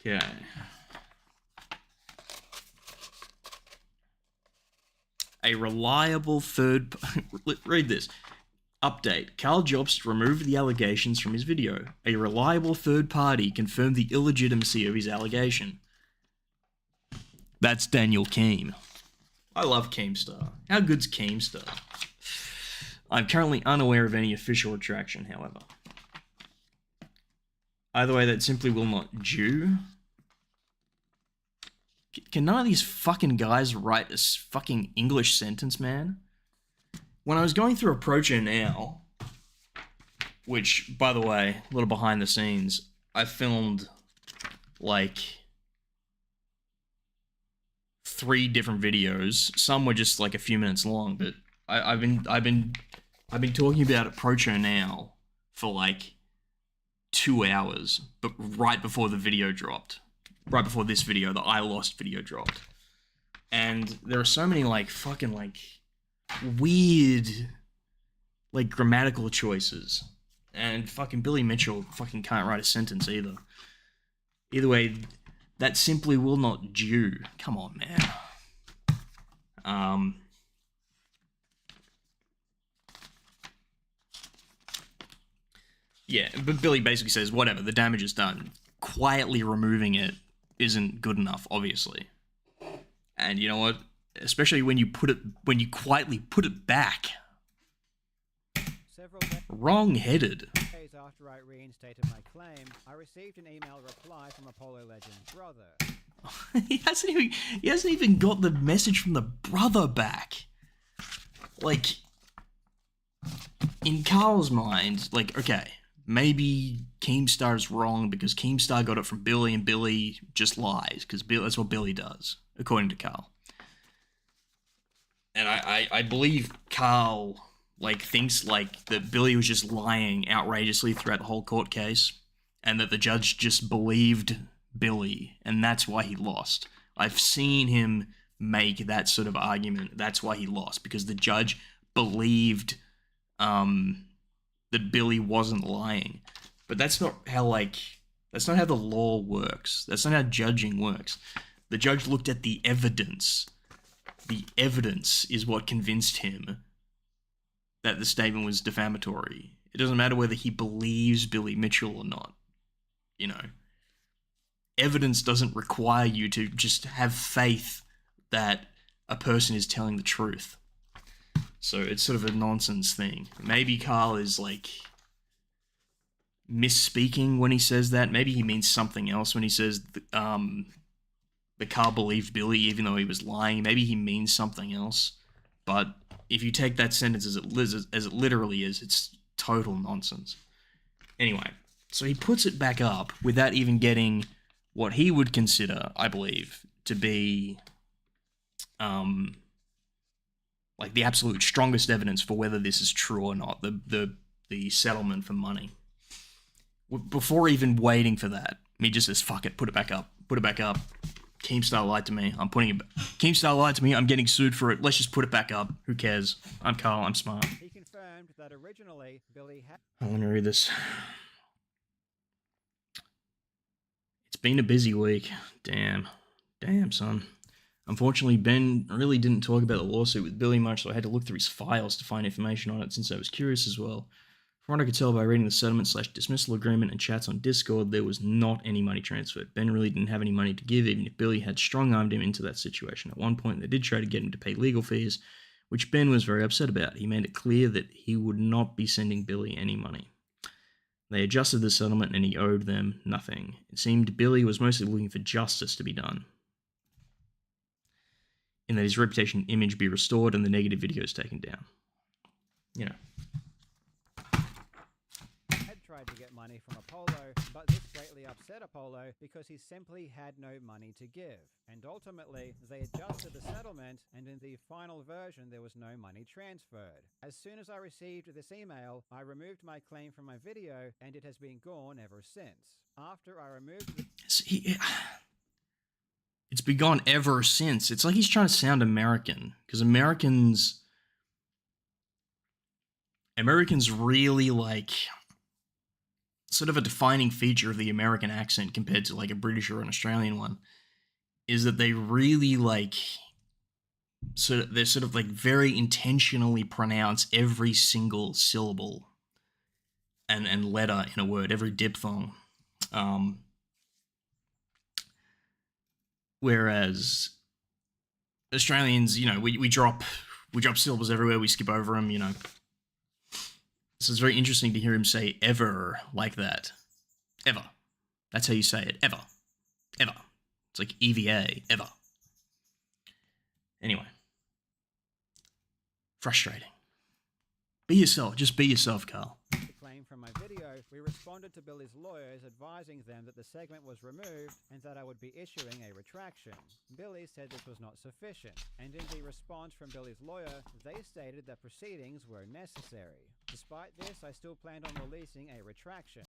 Okay. A reliable third... Read this. Update. Carl Jobst removed the allegations from his video. A reliable third party confirmed the illegitimacy of his allegation. That's Daniel Keem. I love Keemstar. How good's Keemstar? I'm currently unaware of any official attraction, however. Either way, that simply will not do. Can none of these fucking guys write a fucking English sentence, man? When I was going through Approacher Now, which, by the way, a little behind the scenes, I filmed, like, 3 different videos. Some were just, like, a few minutes long, but I've been talking about Approacher Now for, like, 2 hours, but right before the video dropped. Right before this video, the I Lost video dropped. And there are so many, like, fucking, like, weird, like, grammatical choices. And fucking Billy Mitchell fucking can't write a sentence either. Either way, that simply will not do. Come on, man. Yeah, but Billy basically says, whatever, the damage is done. Quietly removing it isn't good enough, obviously. And you know what? Especially when you quietly put it back. Wrong-headed. Days after I reinstated my claim, I received an email reply from Apollo legend Brother. he hasn't even got the message from the brother back. Like, in Carl's mind, like, okay, maybe Keemstar's wrong because Keemstar got it from Billy and Billy just lies, because that's what Billy does, according to Carl. And I believe Carl, like, thinks, like, that Billy was just lying outrageously throughout the whole court case, and that the judge just believed Billy, and that's why he lost. I've seen him make that sort of argument. That's why he lost, because the judge believed that Billy wasn't lying. But that's not how, like, that's not how the law works. That's not how judging works. The judge looked at the evidence. The evidence is what convinced him that the statement was defamatory. It doesn't matter whether he believes Billy Mitchell or not. You know, evidence doesn't require you to just have faith that a person is telling the truth. So it's sort of a nonsense thing. Maybe Carl is, like, misspeaking when he says that. Maybe he means something else when he says that Carl believed Billy even though he was lying. Maybe he means something else. But if you take that sentence as it literally is, it's total nonsense. Anyway, so he puts it back up without even getting what he would consider, I believe, to be like the absolute strongest evidence for whether this is true or not, the settlement for money. Before even waiting for that, he just says, fuck it, put it back up. Put it back up. Keemstar lied to me. I'm putting it back. Keemstar lied to me. I'm getting sued for it. Let's just put it back up. Who cares? I'm Carl. I'm smart. He confirmed that originally Billy had... Let me read this. It's been a busy week. Damn, son. Unfortunately, Ben really didn't talk about the lawsuit with Billy much, so I had to look through his files to find information on it since I was curious as well. From what I could tell by reading the settlement/dismissal agreement and chats on Discord, there was not any money transferred. Ben really didn't have any money to give, even if Billy had strong-armed him into that situation. At one point, they did try to get him to pay legal fees, which Ben was very upset about. He made it clear that he would not be sending Billy any money. They adjusted the settlement and he owed them nothing. It seemed Billy was mostly looking for justice to be done, in that his reputation and image be restored and the negative videos taken down. You know. had tried to get money from Apollo, but this greatly upset Apollo because he simply had no money to give. And ultimately, they adjusted the settlement, and in the final version, there was no money transferred. As soon as I received this email, I removed my claim from my video, and it has been gone ever since. After I removed the... It's been gone ever since. It's like he's trying to sound American, because Americans really, like, sort of a defining feature of the American accent compared to like a British or an Australian one is that they really like they're sort of like very intentionally pronounce every single syllable and letter in a word, every diphthong. Um, whereas Australians, we drop syllables everywhere, we skip over them, So it's very interesting to hear him say ever like that. Ever. That's how you say it. Ever. Ever. It's like EVA. Ever. Anyway. Frustrating. Be yourself. Just be yourself, Carl. Claim from my video, we responded to Billy's lawyers advising them that the segment was removed and that I would be issuing a retraction. Billy said this was not sufficient, and in the response from Billy's lawyer, they stated that proceedings were necessary. Despite this, I still planned on releasing a retraction.